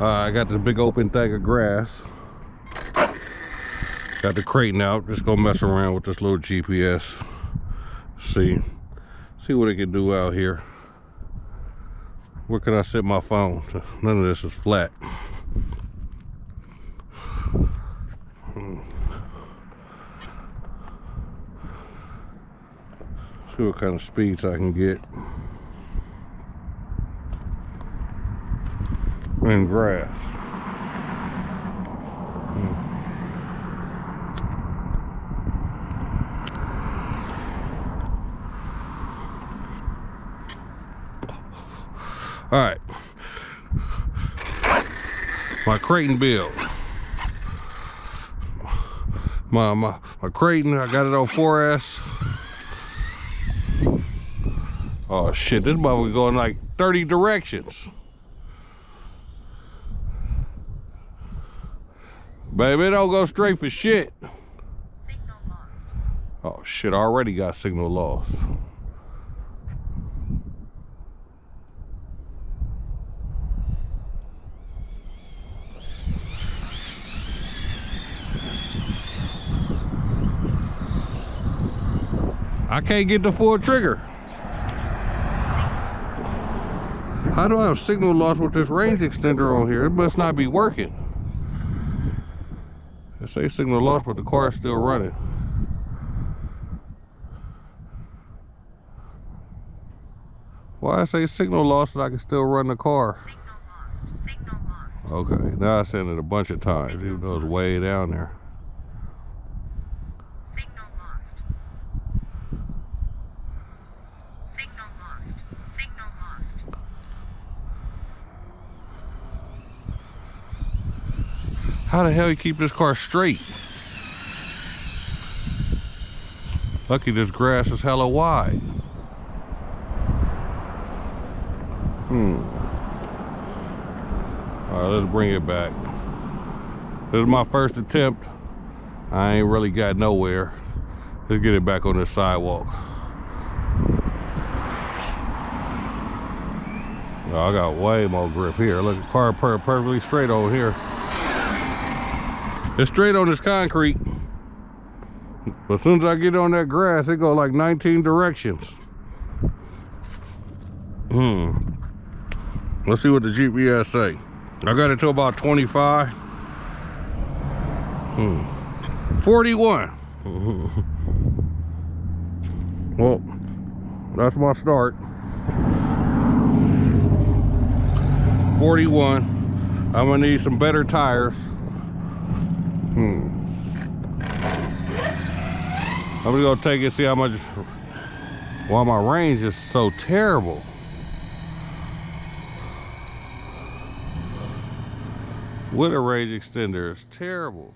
I got this big open thing of grass. Got the Kraton out. Just gonna mess around with this little GPS. See what it can do out here. Where can I set my phone? None of this is flat. See what kind of speeds I can get in grass. All right, my Kraton build. My Kraton, I got it on 4S. Oh shit, this motherfucker going like 30 directions. Baby, it don't go straight for shit. Signal lost. Oh shit, I already got signal lost. I can't get the full trigger. How do I have signal loss with this range extender on here? It must not be working. It says signal loss, but the car is still running. Why I say signal loss and I can still run the car? Signal lost. Okay, now I said it a bunch of times, even though it's way down there. How the hell you keep this car straight? Lucky this grass is hella wide. Alright, let's bring it back. This is my first attempt. I ain't really got nowhere. Let's get it back on this sidewalk. Oh, I got way more grip here. Look, the car perfectly straight over here. It's straight on this concrete, but as soon as I get on that grass, it go like 19 directions. Let's see what the GPS say. I got it to about 25. 41. Well, that's my start. 41. I'm gonna need some better tires. I'm gonna go take it and see how much, why my range is so terrible. With a range extender, it's terrible.